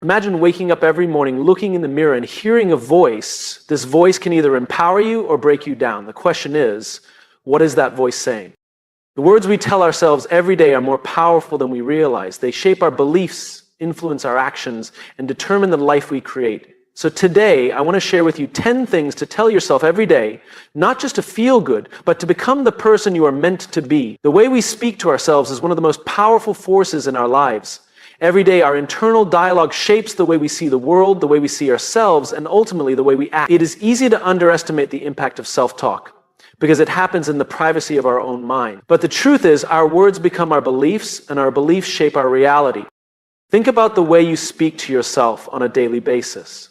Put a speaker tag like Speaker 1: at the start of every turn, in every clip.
Speaker 1: Imagine waking up every morning, looking in the mirror and hearing a voice. This voice can either empower you or break you down. The question is, what is that voice saying? The words we tell ourselves every day are more powerful than we realize. They shape our beliefs, influence our actions, and determine the life we create. So today, I want to share with you 10 things to tell yourself every day, not just to feel good, but to become the person you are meant to be. The way we speak to ourselves is one of the most powerful forces in our lives. Every day, our internal dialogue shapes the way we see the world, the way we see ourselves, and ultimately the way we act. It is easy to underestimate the impact of self-talk because it happens in the privacy of our own mind. But the truth is, our words become our beliefs, and our beliefs shape our reality. Think about the way you speak to yourself on a daily basis.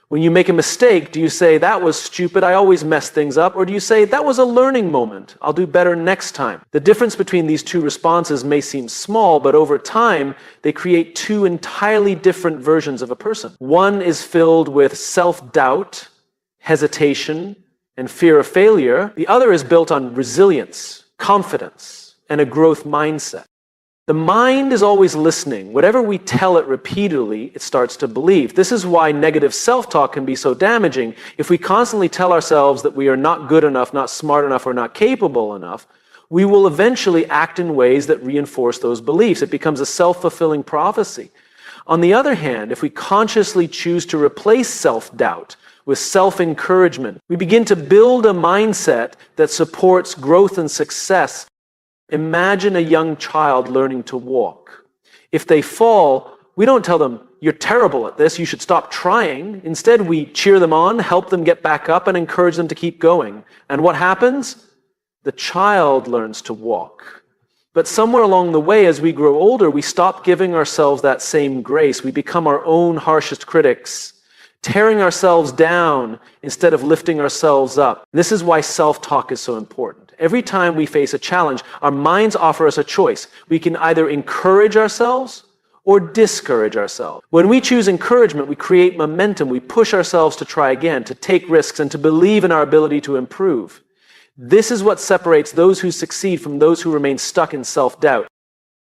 Speaker 1: When you make a mistake, do you say, "That was stupid, I always mess things up," or do you say, "That was a learning moment, I'll do better next time"? The difference between these two responses may seem small, but over time, they create two entirely different versions of a person. One is filled with self-doubt, hesitation, and fear of failure. The other is built on resilience, confidence, and a growth mindset. The mind is always listening. Whatever we tell it repeatedly, it starts to believe. This is why negative self-talk can be so damaging. If we constantly tell ourselves that we are not good enough, not smart enough, or not capable enough, we will eventually act in ways that reinforce those beliefs. It becomes a self-fulfilling prophecy. On the other hand, if we consciously choose to replace self-doubt with self-encouragement, we begin to build a mindset that supports growth and success. Imagine a young child learning to walk. If they fall, we don't tell them, "You're terrible at this, you should stop trying." Instead, we cheer them on, help them get back up, and encourage them to keep going. And what happens? The child learns to walk. But somewhere along the way, as we grow older, we stop giving ourselves that same grace. We become our own harshest critics, tearing ourselves down instead of lifting ourselves up. This is why self-talk is so important. Every time we face a challenge, our minds offer us a choice. We can either encourage ourselves or discourage ourselves. When we choose encouragement, we create momentum. We push ourselves to try again, to take risks, and to believe in our ability to improve. This is what separates those who succeed from those who remain stuck in self-doubt.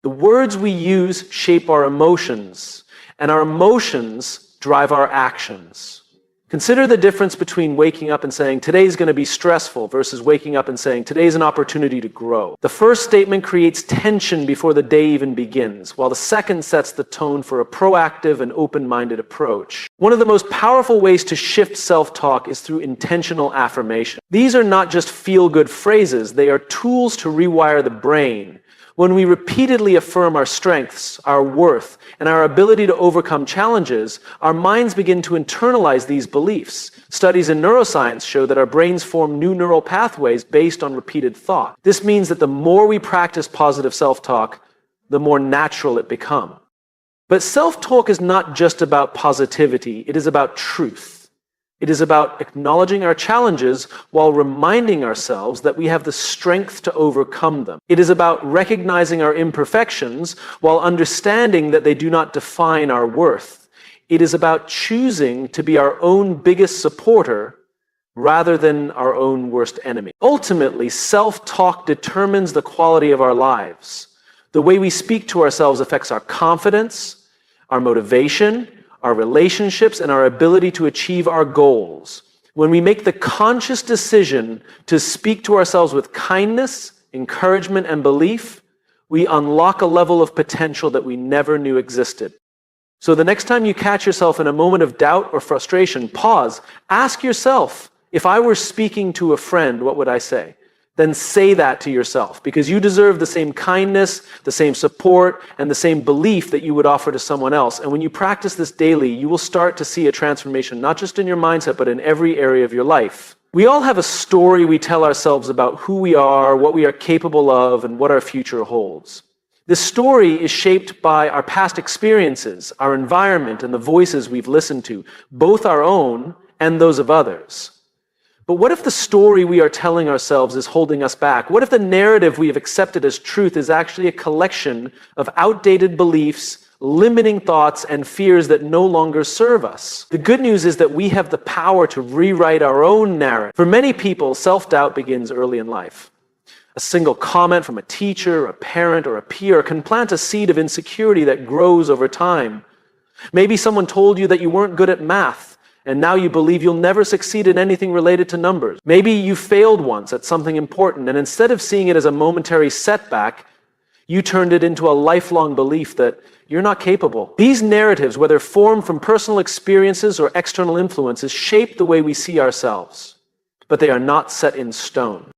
Speaker 1: The words we use shape our emotions, and our emotions drive our actions. Consider the difference between waking up and saying, "Today's going to be stressful," versus waking up and saying, "Today's an opportunity to grow." The first statement creates tension before the day even begins, while the second sets the tone for a proactive and open-minded approach. One of the most powerful ways to shift self-talk is through intentional affirmation. These are not just feel-good phrases, they are tools to rewire the brain. When we repeatedly affirm our strengths, our worth, and our ability to overcome challenges, our minds begin to internalize these beliefs. Studies in neuroscience show that our brains form new neural pathways based on repeated thought. This means that the more we practice positive self-talk, the more natural it becomes. But self-talk is not just about positivity, it is about truth. It is about acknowledging our challenges while reminding ourselves that we have the strength to overcome them. It is about recognizing our imperfections while understanding that they do not define our worth. It is about choosing to be our own biggest supporter rather than our own worst enemy. Ultimately, self-talk determines the quality of our lives. The way we speak to ourselves affects our confidence, our motivation, our relationships, and our ability to achieve our goals. When we make the conscious decision to speak to ourselves with kindness, encouragement, and belief, we unlock a level of potential that we never knew existed. So the next time you catch yourself in a moment of doubt or frustration, pause, ask yourself, if I were speaking to a friend, what would I say? Then say that to yourself, because you deserve the same kindness, the same support, and the same belief that you would offer to someone else. And when you practice this daily, you will start to see a transformation, not just in your mindset, but in every area of your life. We all have a story we tell ourselves about who we are, what we are capable of, and what our future holds. This story is shaped by our past experiences, our environment, and the voices we've listened to, both our own and those of others. But what if the story we are telling ourselves is holding us back? What if the narrative we have accepted as truth is actually a collection of outdated beliefs, limiting thoughts, and fears that no longer serve us? The good news is that we have the power to rewrite our own narrative. For many people, self-doubt begins early in life. A single comment from a teacher, a parent, or a peer can plant a seed of insecurity that grows over time. Maybe someone told you that you weren't good at math, and now you believe you'll never succeed in anything related to numbers. Maybe you failed once at something important, and instead of seeing it as a momentary setback, you turned it into a lifelong belief that you're not capable. These narratives, whether formed from personal experiences or external influences, shape the way we see ourselves, but they are not set in stone.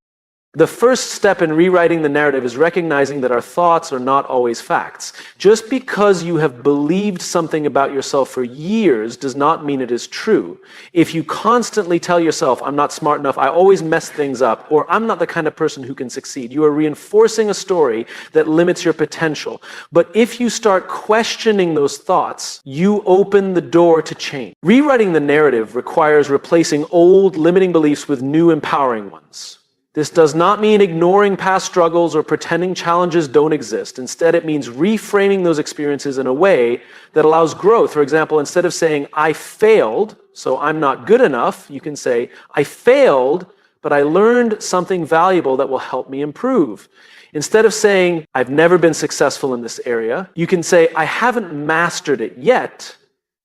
Speaker 1: The first step in rewriting the narrative is recognizing that our thoughts are not always facts. Just because you have believed something about yourself for years does not mean it is true. If you constantly tell yourself, I'm not smart enough, I always mess things up, or I'm not the kind of person who can succeed, you are reinforcing a story that limits your potential. But if you start questioning those thoughts, you open the door to change. Rewriting the narrative requires replacing old limiting beliefs with new empowering ones. This does not mean ignoring past struggles or pretending challenges don't exist. Instead, it means reframing those experiences in a way that allows growth. For example, instead of saying, I failed, so I'm not good enough, you can say, I failed, but I learned something valuable that will help me improve. Instead of saying, I've never been successful in this area, you can say, I haven't mastered it yet,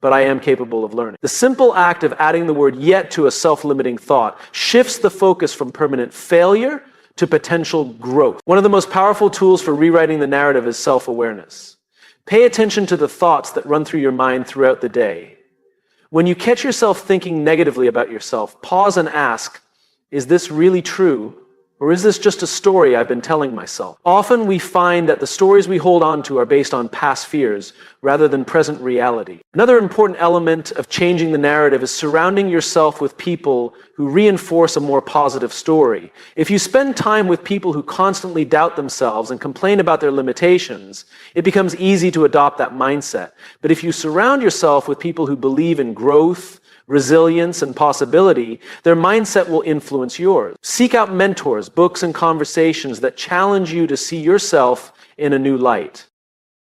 Speaker 1: but I am capable of learning. The simple act of adding the word yet to a self-limiting thought shifts the focus from permanent failure to potential growth. One of the most powerful tools for rewriting the narrative is self-awareness. Pay attention to the thoughts that run through your mind throughout the day. When you catch yourself thinking negatively about yourself, pause and ask, is this really true? Or is this just a story I've been telling myself? Often we find that the stories we hold on to are based on past fears rather than present reality. Another important element of changing the narrative is surrounding yourself with people who reinforce a more positive story. If you spend time with people who constantly doubt themselves and complain about their limitations, it becomes easy to adopt that mindset. But if you surround yourself with people who believe in growth, resilience, and possibility, their mindset will influence yours. Seek out mentors, books, and conversations that challenge you to see yourself in a new light.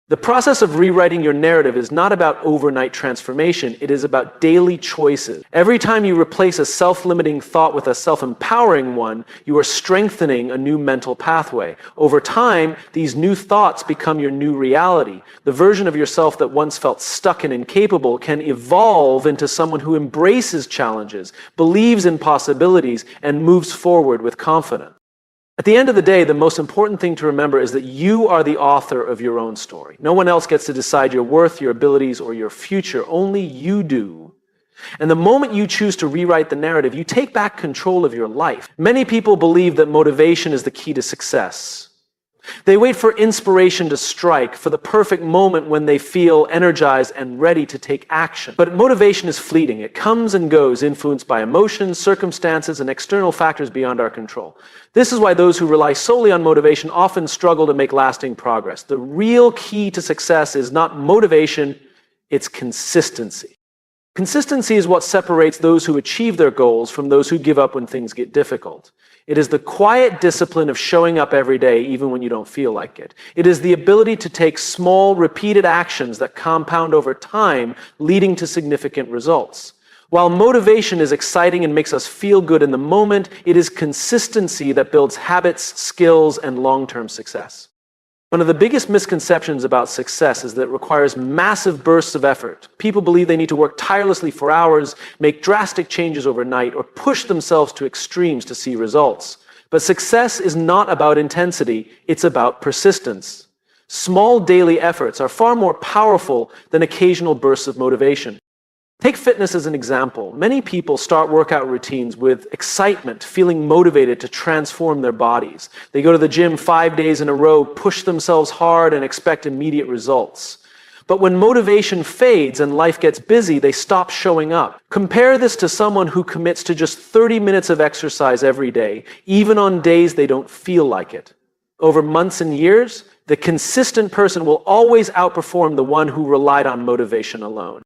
Speaker 1: The process of rewriting your narrative is not about overnight transformation, it is about daily choices. Every time you replace a self-limiting thought with a self-empowering one, you are strengthening a new mental pathway. Over time, these new thoughts become your new reality. The version of yourself that once felt stuck and incapable can evolve into someone who embraces challenges, believes in possibilities, and moves forward with confidence. At the end of the day, the most important thing to remember is that you are the author of your own story. No one else gets to decide your worth, your abilities, or your future. Only you do. And the moment you choose to rewrite the narrative, you take back control of your life. Many people believe that motivation is the key to success. They wait for inspiration to strike, for the perfect moment when they feel energized and ready to take action. But motivation is fleeting. It comes and goes, influenced by emotions, circumstances, and external factors beyond our control. This is why those who rely solely on motivation often struggle to make lasting progress. The real key to success is not motivation, it's consistency. Consistency is what separates those who achieve their goals from those who give up when things get difficult. It is the quiet discipline of showing up every day even when you don't feel like it. It is the ability to take small, repeated actions that compound over time, leading to significant results. While motivation is exciting and makes us feel good in the moment, it is consistency that builds habits, skills, and long-term success. One of the biggest misconceptions about success is that it requires massive bursts of effort. People believe they need to work tirelessly for hours, make drastic changes overnight, or push themselves to extremes to see results. But success is not about intensity, it's about persistence. Small daily efforts are far more powerful than occasional bursts of motivation. Take fitness as an example. Many people start workout routines with excitement, feeling motivated to transform their bodies. They go to the gym 5 days in a row, push themselves hard, and expect immediate results. But when motivation fades and life gets busy, they stop showing up. Compare this to someone who commits to just 30 minutes of exercise every day, even on days they don't feel like it. Over months and years, the consistent person will always outperform the one who relied on motivation alone.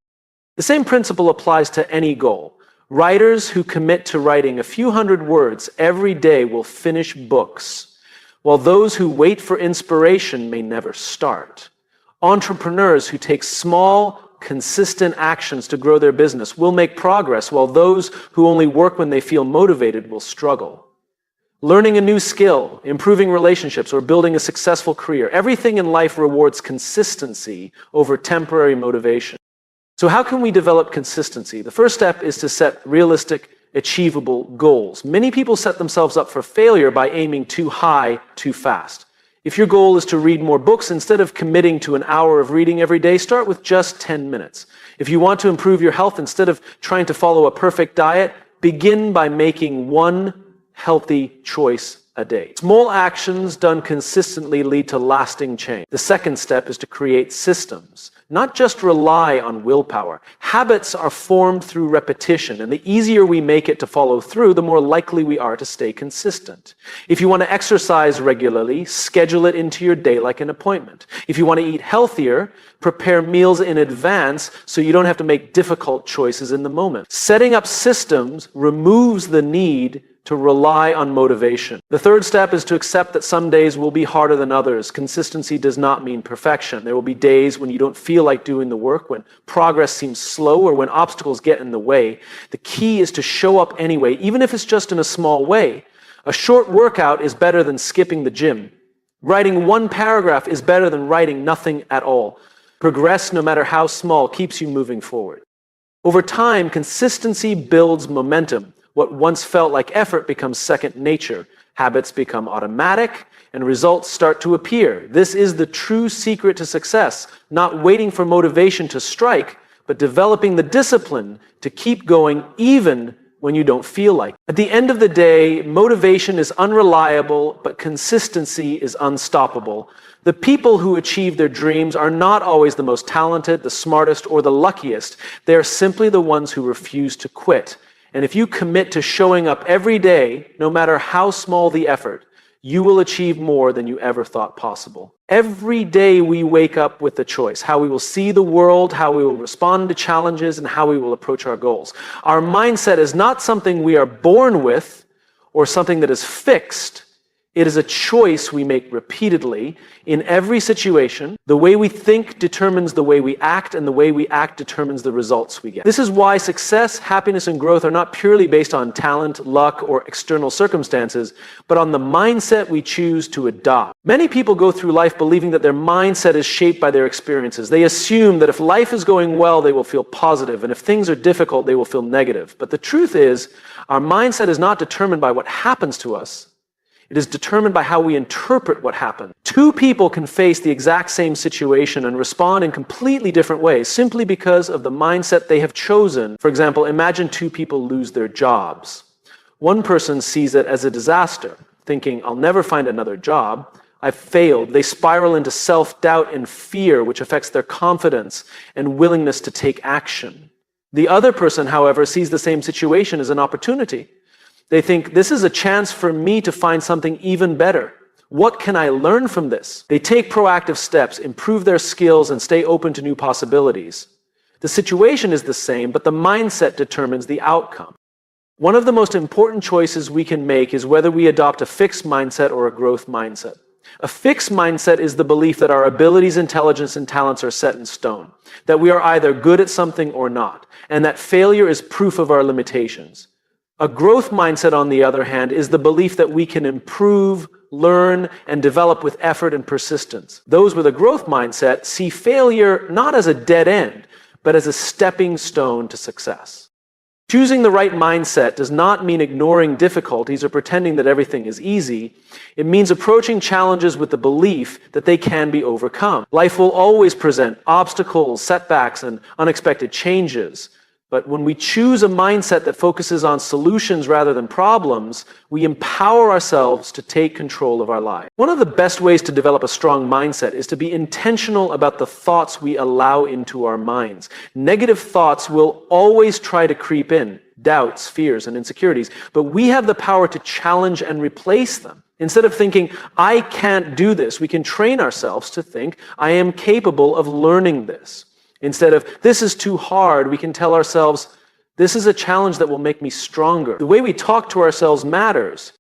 Speaker 1: The same principle applies to any goal. Writers who commit to writing a few hundred words every day will finish books, while those who wait for inspiration may never start. Entrepreneurs who take small, consistent actions to grow their business will make progress, while those who only work when they feel motivated will struggle. Learning a new skill, improving relationships, or building a successful career, everything in life rewards consistency over temporary motivation. So how can we develop consistency? The first step is to set realistic, achievable goals. Many people set themselves up for failure by aiming too high, too fast. If your goal is to read more books, instead of committing to an hour of reading every day, start with just 10 minutes. If you want to improve your health, instead of trying to follow a perfect diet, begin by making one healthy choice a day. Small actions done consistently lead to lasting change. The second step is to create systems, not just rely on willpower. Habits are formed through repetition, and the easier we make it to follow through, the more likely we are to stay consistent. If you want to exercise regularly, schedule it into your day like an appointment. If you want to eat healthier, prepare meals in advance so you don't have to make difficult choices in the moment. Setting up systems removes the need to rely on motivation. The third step is to accept that some days will be harder than others. Consistency does not mean perfection. There will be days when you don't feel like doing the work, when progress seems slow, or when obstacles get in the way. The key is to show up anyway, even if it's just in a small way. A short workout is better than skipping the gym. Writing one paragraph is better than writing nothing at all. Progress, no matter how small, keeps you moving forward. Over time, consistency builds momentum. What once felt like effort becomes second nature. Habits become automatic, and results start to appear. This is the true secret to success, not waiting for motivation to strike, but developing the discipline to keep going even when you don't feel like it. At the end of the day, motivation is unreliable, but consistency is unstoppable. The people who achieve their dreams are not always the most talented, the smartest, or the luckiest. They are simply the ones who refuse to quit. And if you commit to showing up every day, no matter how small the effort, you will achieve more than you ever thought possible. Every day we wake up with a choice, how we will see the world, how we will respond to challenges, and how we will approach our goals. Our mindset is not something we are born with or something that is fixed. It is a choice we make repeatedly in every situation. The way we think determines the way we act, and the way we act determines the results we get. This is why success, happiness, and growth are not purely based on talent, luck, or external circumstances, but on the mindset we choose to adopt. Many people go through life believing that their mindset is shaped by their experiences. They assume that if life is going well, they will feel positive, and if things are difficult, they will feel negative. But the truth is, our mindset is not determined by what happens to us. It is determined by how we interpret what happened. Two people can face the exact same situation and respond in completely different ways simply because of the mindset they have chosen. For example, imagine two people lose their jobs. One person sees it as a disaster, thinking, I'll never find another job. I've failed. They spiral into self-doubt and fear, which affects their confidence and willingness to take action. The other person, however, sees the same situation as an opportunity. They think, this is a chance for me to find something even better. What can I learn from this? They take proactive steps, improve their skills, and stay open to new possibilities. The situation is the same, but the mindset determines the outcome. One of the most important choices we can make is whether we adopt a fixed mindset or a growth mindset. A fixed mindset is the belief that our abilities, intelligence, and talents are set in stone, that we are either good at something or not, and that failure is proof of our limitations. A growth mindset, on the other hand, is the belief that we can improve, learn, and develop with effort and persistence. Those with a growth mindset see failure not as a dead end, but as a stepping stone to success. Choosing the right mindset does not mean ignoring difficulties or pretending that everything is easy. It means approaching challenges with the belief that they can be overcome. Life will always present obstacles, setbacks, and unexpected changes. But when we choose a mindset that focuses on solutions rather than problems, we empower ourselves to take control of our lives. One of the best ways to develop a strong mindset is to be intentional about the thoughts we allow into our minds. Negative thoughts will always try to creep in, doubts, fears, and insecurities, but we have the power to challenge and replace them. Instead of thinking, I can't do this, we can train ourselves to think, I am capable of learning this. Instead of, this is too hard, we can tell ourselves, this is a challenge that will make me stronger. The way we talk to ourselves matters.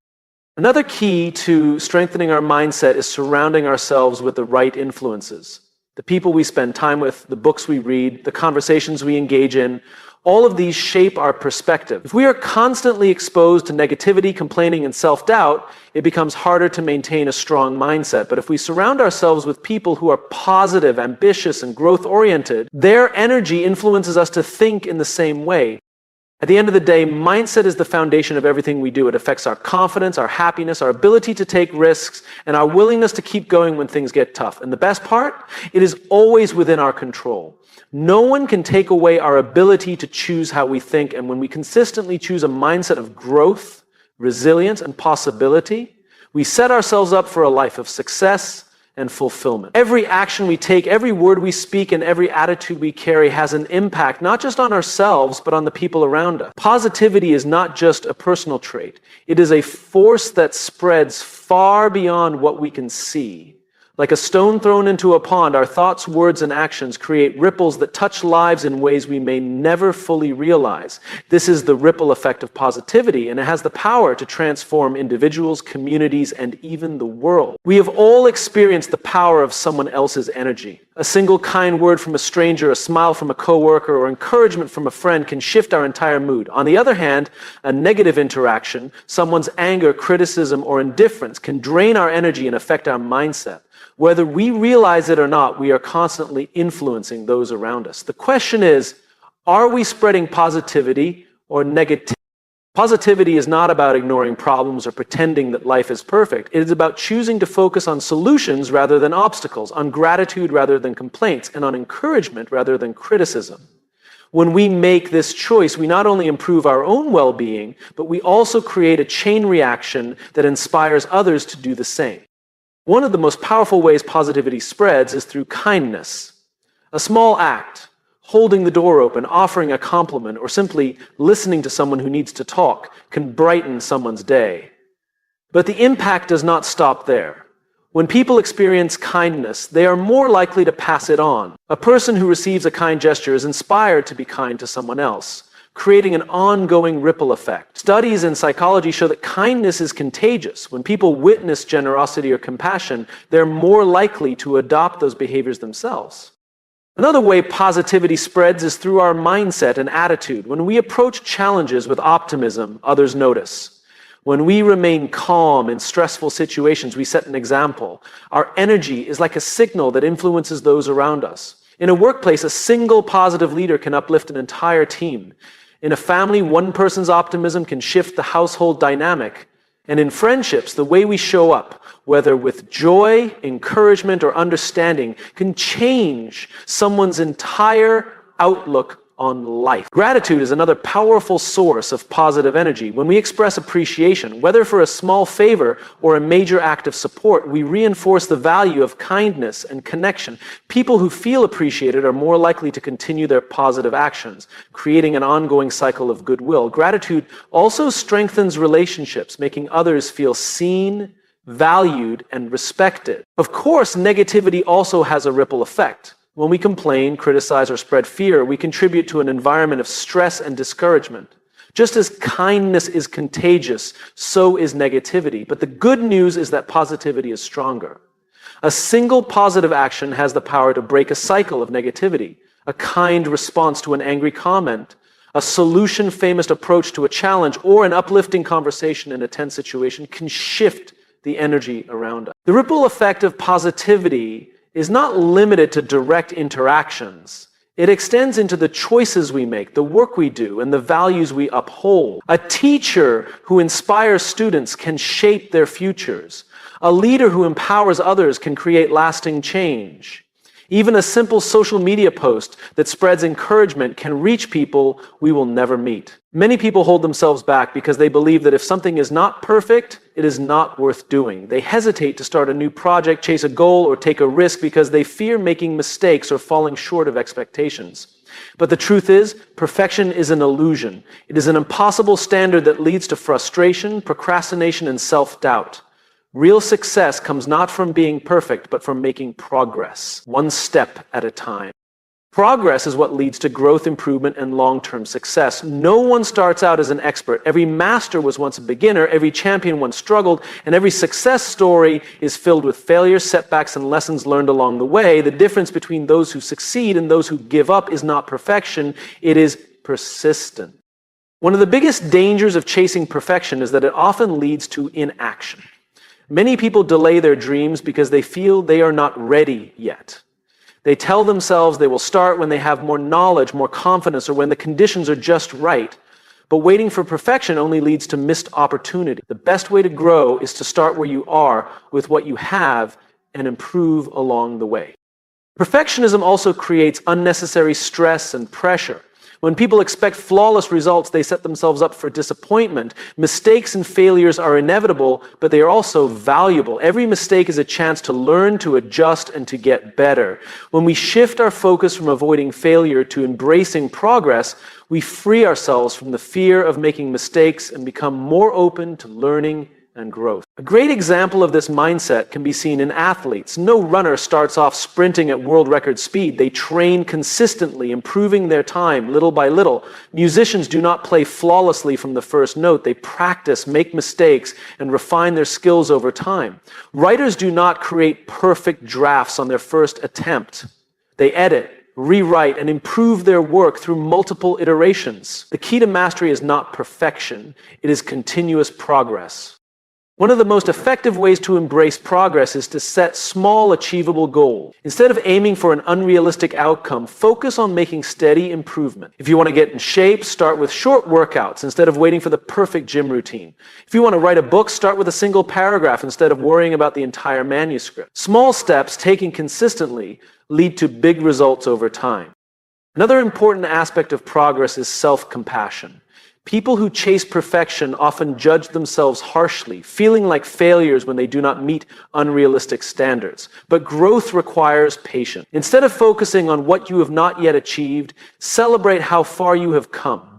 Speaker 1: Another key to strengthening our mindset is surrounding ourselves with the right influences. The people we spend time with, the books we read, the conversations we engage in, All of these shape our perspective. If we are constantly exposed to negativity, complaining, and self-doubt, it becomes harder to maintain a strong mindset. But if we surround ourselves with people who are positive, ambitious, and growth-oriented, their energy influences us to think in the same way. At the end of the day, mindset is the foundation of everything we do. It affects our confidence, our happiness, our ability to take risks, and our willingness to keep going when things get tough. And the best part? It is always within our control. No one can take away our ability to choose how we think, and when we consistently choose a mindset of growth, resilience, and possibility, we set ourselves up for a life of success and fulfillment. Every action we take, every word we speak, and every attitude we carry has an impact not just on ourselves, but on the people around us. Positivity is not just a personal trait. It is a force that spreads far beyond what we can see. Like a stone thrown into a pond, our thoughts, words, and actions create ripples that touch lives in ways we may never fully realize. This is the ripple effect of positivity, and it has the power to transform individuals, communities, and even the world. We have all experienced the power of someone else's energy. A single kind word from a stranger, a smile from a coworker, or encouragement from a friend can shift our entire mood. On the other hand, a negative interaction, someone's anger, criticism, or indifference can drain our energy and affect our mindset. Whether we realize it or not, we are constantly influencing those around us. The question is, are we spreading positivity or negativity? Positivity is not about ignoring problems or pretending that life is perfect. It is about choosing to focus on solutions rather than obstacles, on gratitude rather than complaints, and on encouragement rather than criticism. When we make this choice, we not only improve our own well-being, but we also create a chain reaction that inspires others to do the same. One of the most powerful ways positivity spreads is through kindness. A small act, holding the door open, offering a compliment, or simply listening to someone who needs to talk, can brighten someone's day. But the impact does not stop there. When people experience kindness, they are more likely to pass it on. A person who receives a kind gesture is inspired to be kind to someone else, creating an ongoing ripple effect. Studies in psychology show that kindness is contagious. When people witness generosity or compassion, they're more likely to adopt those behaviors themselves. Another way positivity spreads is through our mindset and attitude. When we approach challenges with optimism, others notice. When we remain calm in stressful situations, we set an example. Our energy is like a signal that influences those around us. In a workplace, a single positive leader can uplift an entire team. In a family, one person's optimism can shift the household dynamic. And in friendships, the way we show up, whether with joy, encouragement, or understanding, can change someone's entire outlook on life. Gratitude is another powerful source of positive energy. When we express appreciation, whether for a small favor or a major act of support, we reinforce the value of kindness and connection. People who feel appreciated are more likely to continue their positive actions, creating an ongoing cycle of goodwill. Gratitude also strengthens relationships, making others feel seen, valued, and respected. Of course, negativity also has a ripple effect. When we complain, criticize, or spread fear, we contribute to an environment of stress and discouragement. Just as kindness is contagious, so is negativity. But the good news is that positivity is stronger. A single positive action has the power to break a cycle of negativity. A kind response to an angry comment, a solution-famous approach to a challenge, or an uplifting conversation in a tense situation can shift the energy around us. The ripple effect of positivity is not limited to direct interactions. It extends into the choices we make, the work we do, and the values we uphold. A teacher who inspires students can shape their futures. A leader who empowers others can create lasting change. Even a simple social media post that spreads encouragement can reach people we will never meet. Many people hold themselves back because they believe that if something is not perfect, it is not worth doing. They hesitate to start a new project, chase a goal, or take a risk because they fear making mistakes or falling short of expectations. But the truth is, perfection is an illusion. It is an impossible standard that leads to frustration, procrastination, and self-doubt. Real success comes not from being perfect, but from making progress, one step at a time. Progress is what leads to growth, improvement, and long-term success. No one starts out as an expert. Every master was once a beginner, every champion once struggled, and every success story is filled with failures, setbacks, and lessons learned along the way. The difference between those who succeed and those who give up is not perfection, it is persistent. One of the biggest dangers of chasing perfection is that it often leads to inaction. Many people delay their dreams because they feel they are not ready yet. They tell themselves they will start when they have more knowledge, more confidence, or when the conditions are just right. But waiting for perfection only leads to missed opportunity. The best way to grow is to start where you are with what you have and improve along the way. Perfectionism also creates unnecessary stress and pressure. When people expect flawless results, they set themselves up for disappointment. Mistakes and failures are inevitable, but they are also valuable. Every mistake is a chance to learn, to adjust, and to get better. When we shift our focus from avoiding failure to embracing progress, we free ourselves from the fear of making mistakes and become more open to learning and growth. A great example of this mindset can be seen in athletes. No runner starts off sprinting at world record speed. They train consistently, improving their time little by little. Musicians do not play flawlessly from the first note. They practice, make mistakes, and refine their skills over time. Writers do not create perfect drafts on their first attempt. They edit, rewrite, and improve their work through multiple iterations. The key to mastery is not perfection. It is continuous progress. One of the most effective ways to embrace progress is to set small, achievable goals. Instead of aiming for an unrealistic outcome, focus on making steady improvement. If you want to get in shape, start with short workouts instead of waiting for the perfect gym routine. If you want to write a book, start with a single paragraph instead of worrying about the entire manuscript. Small steps taken consistently lead to big results over time. Another important aspect of progress is self-compassion. People who chase perfection often judge themselves harshly, feeling like failures when they do not meet unrealistic standards. But growth requires patience. Instead of focusing on what you have not yet achieved, celebrate how far you have come.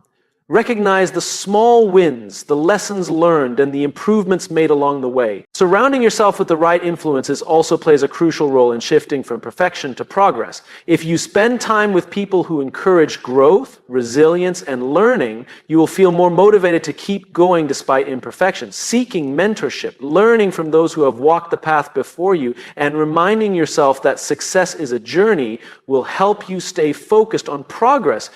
Speaker 1: Recognize the small wins, the lessons learned, and the improvements made along the way. Surrounding yourself with the right influences also plays a crucial role in shifting from perfection to progress. If you spend time with people who encourage growth, resilience, and learning, you will feel more motivated to keep going despite imperfections. Seeking mentorship, learning from those who have walked the path before you, and reminding yourself that success is a journey will help you stay focused on progress.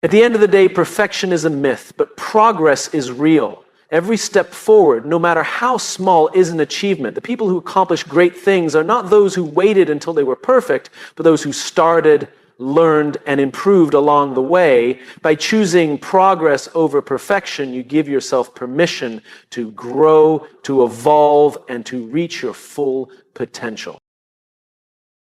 Speaker 1: At the end of the day, perfection is a myth, but progress is real. Every step forward, no matter how small, is an achievement. The people who accomplish great things are not those who waited until they were perfect, but those who started, learned, and improved along the way. By choosing progress over perfection, you give yourself permission to grow, to evolve, and to reach your full potential.